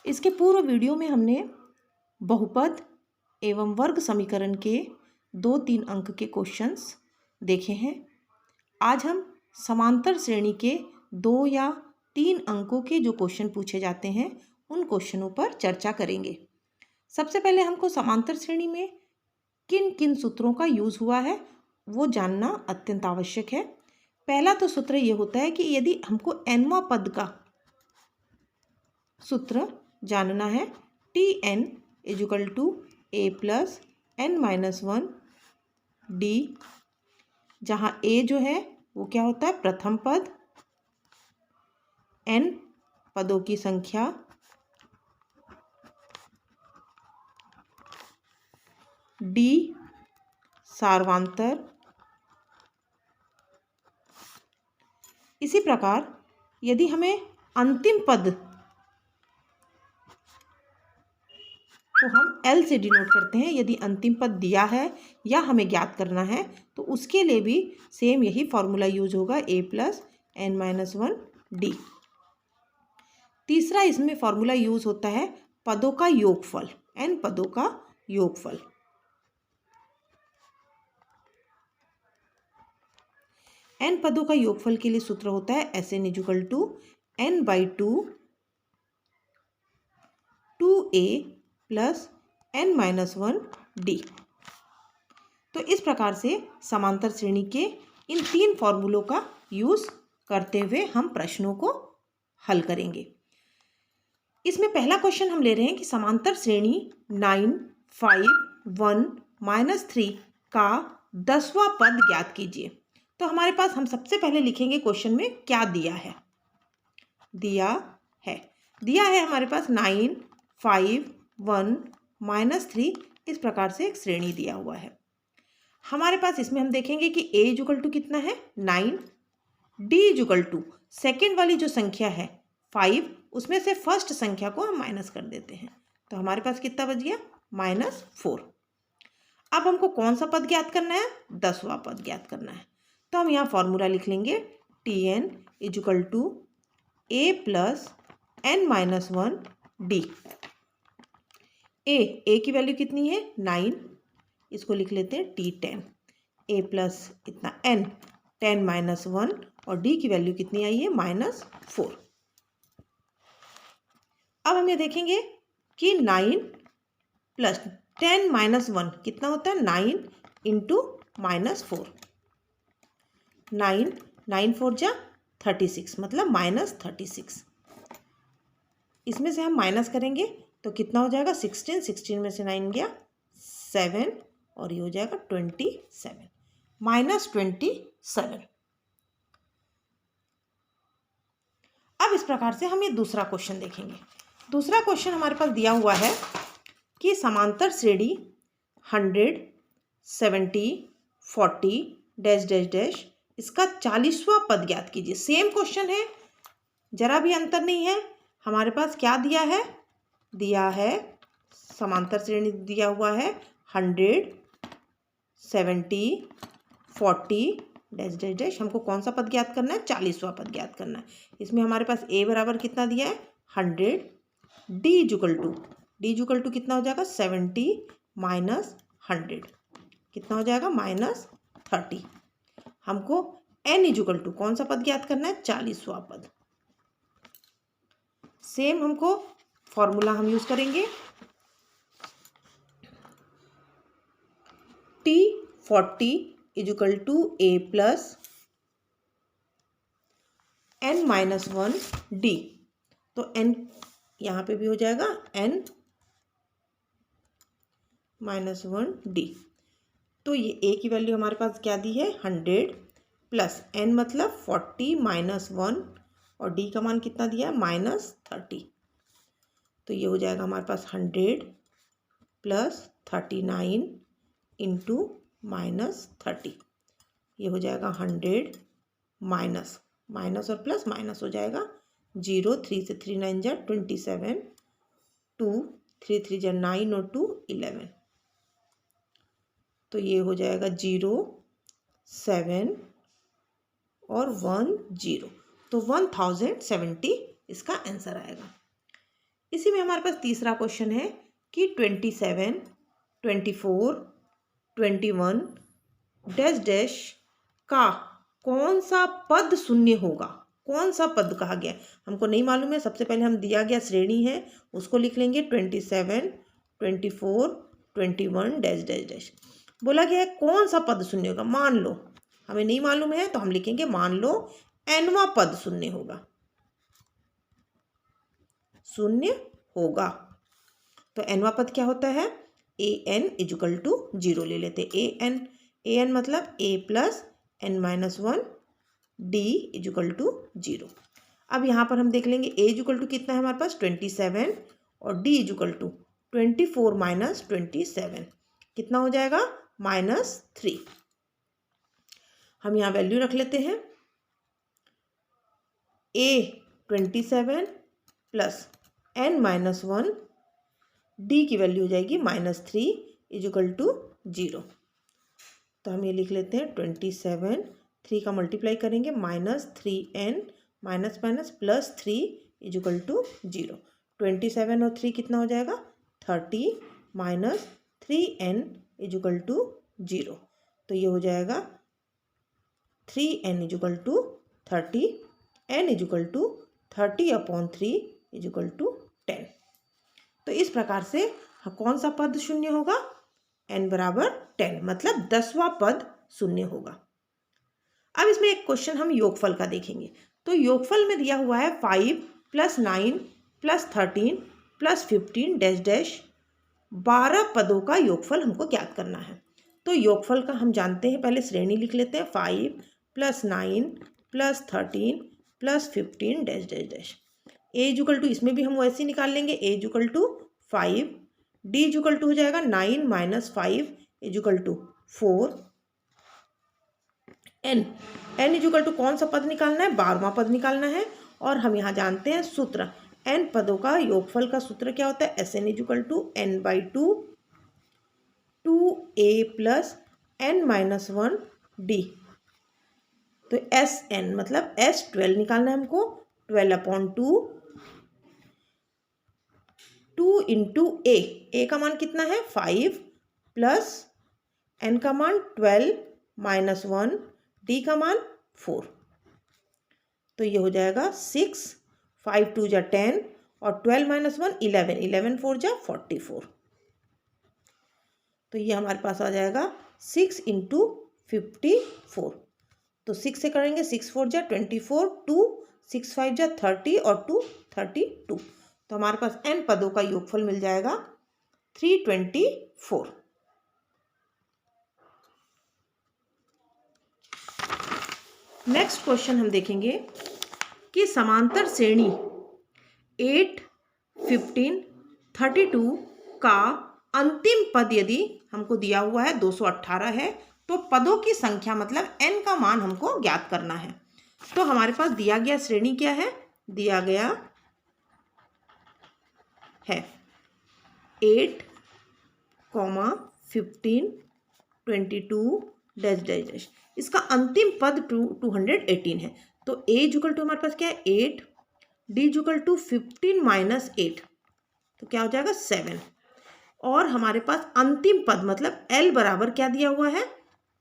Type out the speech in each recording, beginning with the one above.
इसके पूर्व वीडियो में हमने बहुपद एवं वर्ग समीकरण के 2-3 अंक के क्वेश्चंस देखे हैं। आज हम समांतर श्रेणी के 2 या 3 अंकों के जो क्वेश्चन पूछे जाते हैं उन क्वेश्चनों पर चर्चा करेंगे। सबसे पहले हमको समांतर श्रेणी में किन किन सूत्रों का यूज़ हुआ है वो जानना अत्यंत आवश्यक है। पहला तो सूत्र ये होता है कि यदि हमको nवां पद का सूत्र जानना है, Tn = a + n-1 d, जहाँ a जो है वो क्या होता है, प्रथम पद, n पदों की संख्या, d सार्वंतर। इसी प्रकार यदि हमें अंतिम पद को हम L से डिनोट करते हैं, यदि अंतिम पद दिया है या हमें ज्ञात करना है तो उसके लिए भी सेम यही फॉर्मूला यूज होगा, a + n-1 d। तीसरा इसमें फॉर्मूला यूज होता है पदों का योगफल, n पदों का योगफल। n पदों का योगफल के लिए सूत्र होता है Sn = n/2 2a + n-1 d। तो इस प्रकार से समांतर श्रेणी के इन 3 फॉर्मूलों का यूज करते हुए हम प्रश्नों को हल करेंगे। इसमें पहला क्वेश्चन हम ले रहे हैं कि समांतर श्रेणी 9, 5, 1, -3 का 10वां पद ज्ञात कीजिए। तो हमारे पास हम सबसे पहले लिखेंगे क्वेश्चन में क्या दिया है। दिया है हमारे पास 9, 5, 1, -3, इस प्रकार से एक श्रेणी दिया हुआ है। हमारे पास इसमें हम देखेंगे कि a = कितना है, 9, d = सेकेंड वाली जो संख्या है 5, उसमें से फर्स्ट संख्या को हम माइनस कर देते हैं, तो हमारे पास कितना बच गया, -4। अब हमको कौन सा पद ज्ञात करना है, 10वां पद ज्ञात करना है। तो हम यहाँ फॉर्मूला लिख लेंगे, Tn = a + n-1 d। a की वैल्यू कितनी है, 9, इसको लिख लेते हैं T10, a + इतना n 10 - 1 और d की वैल्यू कितनी आई है, -4। अब हम ये देखेंगे कि 9 + 10 - 1 कितना होता है, 9 × -4, 9 4 जा 36, मतलब -36। इसमें से हम माइनस करेंगे तो कितना हो जाएगा, 16, 16 में से 9 गया 7 और ये हो जाएगा 27, -27। अब इस प्रकार से हम ये दूसरा क्वेश्चन देखेंगे। दूसरा क्वेश्चन हमारे पास दिया हुआ है कि समांतर श्रेणी 100, 70, 40 डैश डैश डैश, इसका 40वां पद ज्ञात कीजिए। सेम क्वेश्चन है, जरा भी अंतर नहीं है। हमारे पास क्या दिया है, समांतर श्रेणी दिया हुआ है 100, 70, 40 डैश डैश डैश, हमको कौन सा पद ज्ञात करना है, 40वां पद ज्ञात करना है। इसमें हमारे पास a बराबर कितना दिया है, 100, d = कितना हो जाएगा, 70 - 100 कितना हो जाएगा, -30। हमको n = कौन सा पद ज्ञात करना है, 40वां पद। सेम हमको फॉर्मूला हम यूज करेंगे, T40 = a + n-1 d। तो n यहाँ पे भी हो जाएगा n-1 d। तो ये a की वैल्यू हमारे पास क्या दी है, 100 + n मतलब 40 - 1 और d का मान कितना दिया है, -30। तो ये हो जाएगा हमारे पास 100 + 39 × -30, ये हो जाएगा 100 माइनस और प्लस माइनस हो जाएगा, 0, 3 से 3 9 जा 27, 2 3 3 जा 9 और 2 11, तो ये हो जाएगा 0 7 और 1 0, तो 1070 इसका आंसर आएगा। इसी में हमारे पास तीसरा क्वेश्चन है कि 27, 24, 21 डैश डैश का कौन सा पद शून्य होगा। कौन सा पद कहा गया हमको नहीं मालूम है। सबसे पहले हम दिया गया श्रेणी है उसको लिख लेंगे 27, 24, 21 डैश डैश डैश। बोला गया है कौन सा पद शून्य होगा। मान लो हमें नहीं मालूम है तो हम लिखेंगे मान लो nवां पद शून्य होगा, शून्य होगा। तो nवां पद क्या होता है, an इजुकल टू 0 ले लेते। an मतलब a plus n-1 d equal to 0। अब यहाँ पर हम देख लेंगे a इजुकल टू कितना है हमारे पास 27 और d इजुकल टू 24 माइनस 27 कितना हो जाएगा -3। हम यहाँ वैल्यू रख लेते हैं a 27 प्लस n-1 d की वैल्यू हो जाएगी -3 इजुकल टू 0। तो हम ये लिख लेते हैं 27 3 का मल्टीप्लाई करेंगे -3n minus minus +3 equal to 0। 27 और 3 कितना हो जाएगा 30 माइनस 3n इजुकल टू 0। तो ये हो जाएगा 3n equal to 30, n equal to 30/3 equal to 10। तो इस प्रकार से कौन सा पद शून्य होगा, n बराबर 10 मतलब 10वां पद शून्य होगा। अब इसमें एक क्वेश्चन हम योगफल का देखेंगे। तो योगफल में दिया हुआ है 5 + 9 + 13 + 15 डैश डैश 12 पदों का योगफल हमको ज्ञात करना है। तो योगफल का हम जानते हैं, पहले श्रेणी लिख लेते हैं 5 + 9 + 13 + 15 dash dash dash. a equal to इसमें भी हम वैसे ही निकाल लेंगे a equal to 5, d equal to हो जाएगा 9 - 5 equal to 4, n equal to कौन सा पद निकालना है 12वां पद निकालना है। और हम यहाँ जानते हैं सूत्र n पदों का योगफल का सूत्र क्या होता है Sn equal to n/2 2a + n-1 d। तो Sn मतलब S12 निकालना है हमको 12/2 2 × a का मान कितना है 5 प्लस n का मान 12 - 1 d का मान 4। तो ये हो जाएगा 6 5 2 जा 10 और 12 - 1 11 11 4 जा 44। तो ये हमारे पास आ जाएगा 6 × 54। तो 6 से करेंगे 6 4 जा 24 2 6 5 जा 30 और 2 32। तो हमारे पास n पदों का योगफल मिल जाएगा 324। नेक्स्ट क्वेश्चन हम देखेंगे कि समांतर श्रेणी 8 15 32 का अंतिम पद यदि हमको दिया हुआ है 218 है तो पदों की संख्या मतलब n का मान हमको ज्ञात करना है। तो हमारे पास दिया गया श्रेणी क्या है, दिया गया है 8, 15 22 डैश डैश डैश। इसका अंतिम पद 218 है। तो a इजुकल टू हमारे पास क्या है 8, d इजुकल टू 15 - 8 तो क्या हो जाएगा 7। और हमारे पास अंतिम पद मतलब l बराबर क्या दिया हुआ है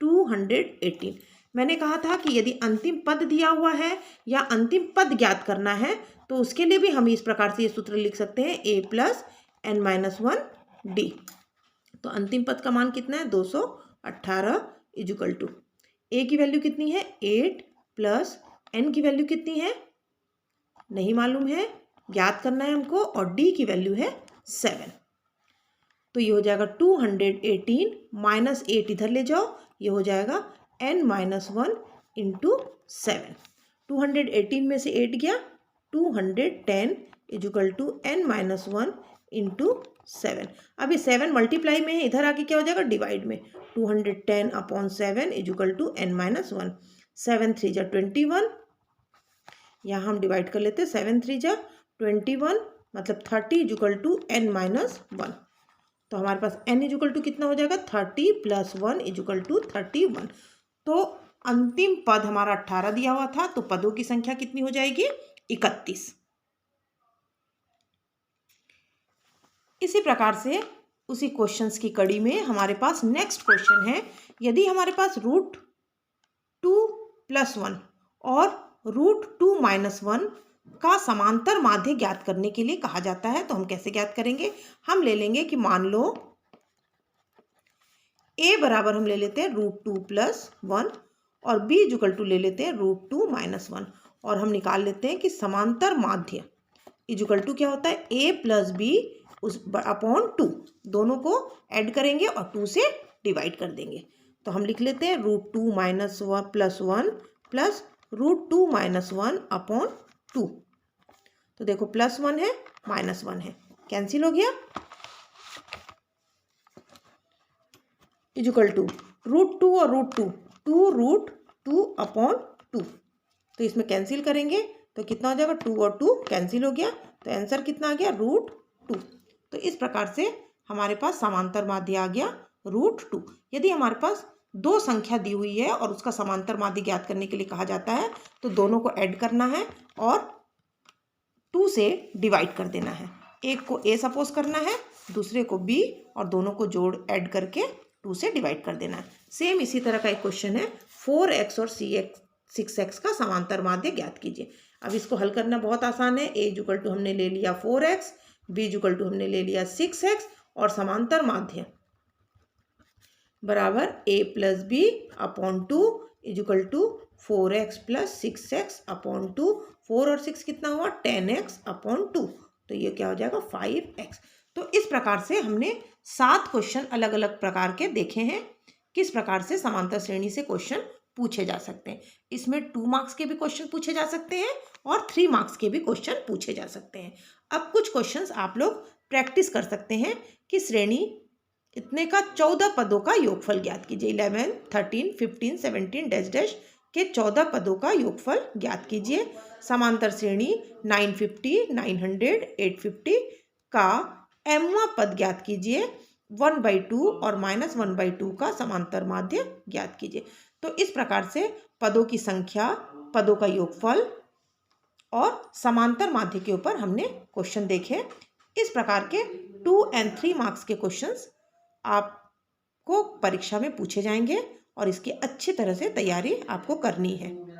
218। मैंने कहा था कि यदि अंतिम पद दिया हुआ है या अंतिम पद ज्ञात करना है तो उसके लिए भी हम इस प्रकार से ये सूत्र लिख सकते हैं a + n-1 d। तो अंतिम पद का मान कितना है 218 इजुकल टू a की वैल्यू कितनी है 8 प्लस n की वैल्यू कितनी है नहीं मालूम है, ज्ञात करना है हमको, और d की वैल्यू है 7। तो ये हो जाएगा 218 - 8 इधर ले जाओ, ये हो जाएगा n-1 × 7। 218 में से 8 गया 210 इजुकल टू n-1 × 7। अब ये 7 मल्टीप्लाई में है, इधर आके क्या हो जाएगा डिवाइड में 210/7 इजुकल टू n-1। 7 3 जा 21, यहाँ हम डिवाइड कर लेते हैं 7 3 जा 21 मतलब 30 इजुकल टू n-1। तो हमारे पास n इजुकल टू कितना हो जाएगा 30 + 1 इजुकल टू 31। तो अंतिम पद हमारा 18 दिया हुआ था तो पदों की संख्या कितनी हो जाएगी 31। इसी प्रकार से उसी क्वेश्चंस की कड़ी में हमारे पास नेक्स्ट क्वेश्चन है, यदि हमारे पास √2+1 और √2-1 का समांतर माध्य ज्ञात करने के लिए कहा जाता है, तो हम कैसे ज्ञात करेंगे? हम ले लेंगे कि मान लो a बराबर हम ले लेते हैं √2+1 और b = ले लेते हैं √2-1 और हम निकाल लेते हैं कि समांतर माध्य = क्या होता है? a + b अपॉन 2, दोनों को ऐड करेंगे और 2 से डिवाइड कर देंगे। तो हम लिख लेते हैं √2-1 प्लस √2-1 अपॉन 2। तो देखो +1 है -1 है, कैंसिल हो गया। = √2 और √2 2√2 अपॉन 2, तो इसमें कैंसिल करेंगे तो कितना हो जाएगा? 2 और 2 कैंसिल हो गया, तो आंसर कितना आ गया? √2। तो इस प्रकार से हमारे पास समांतर माध्य आ गया √2। यदि हमारे पास दो संख्या दी हुई है और उसका समांतर माध्य ज्ञात करने के लिए कहा जाता है, तो दोनों को ऐड करना है और 2 से डिवाइड कर देना है। एक को a सपोज करना है, दूसरे को b और दोनों को जोड़ ऐड करके 2 से डिवाइड कर देना है। सेम इसी तरह का एक क्वेश्चन है 4x और 6x का समांतर माध्य ज्ञात कीजिए। अब इसको हल करना बहुत आसान है। a = हमने ले लिया 4x, b = हमने ले लिया 6x और समांतर माध्य बराबर a + b upon 2 = 4x + 6x upon 2। 4 और 6 कितना हुआ? 10x अपॉन 2, तो ये क्या हो जाएगा? 5x। तो इस प्रकार से हमने 7 क्वेश्चन अलग अलग प्रकार के देखे हैं, किस प्रकार से समांतर श्रेणी से क्वेश्चन पूछे जा सकते हैं। इसमें 2 मार्क्स के भी क्वेश्चन पूछे जा सकते हैं और 3 मार्क्स के भी क्वेश्चन पूछे जा सकते हैं। अब कुछ क्वेश्चंस आप लोग प्रैक्टिस कर सकते हैं कि श्रेणी इतने का 14 पदों का योगफल ज्ञात कीजिए। 11, 13, 15, 17 डैश डैश के 14 पदों का योगफल ज्ञात कीजिए। समांतर श्रेणी 950, 900, 850 का mवां पद ज्ञात कीजिए। 1/2 और -1/2 का समांतर माध्य ज्ञात कीजिए। तो इस प्रकार से पदों की संख्या, पदों का योगफल और समांतर माध्य के ऊपर हमने क्वेश्चन देखे। इस प्रकार के 2 और 3 मार्क्स के क्वेश्चंस आपको परीक्षा में पूछे जाएंगे और इसकी अच्छी तरह से तैयारी आपको करनी है।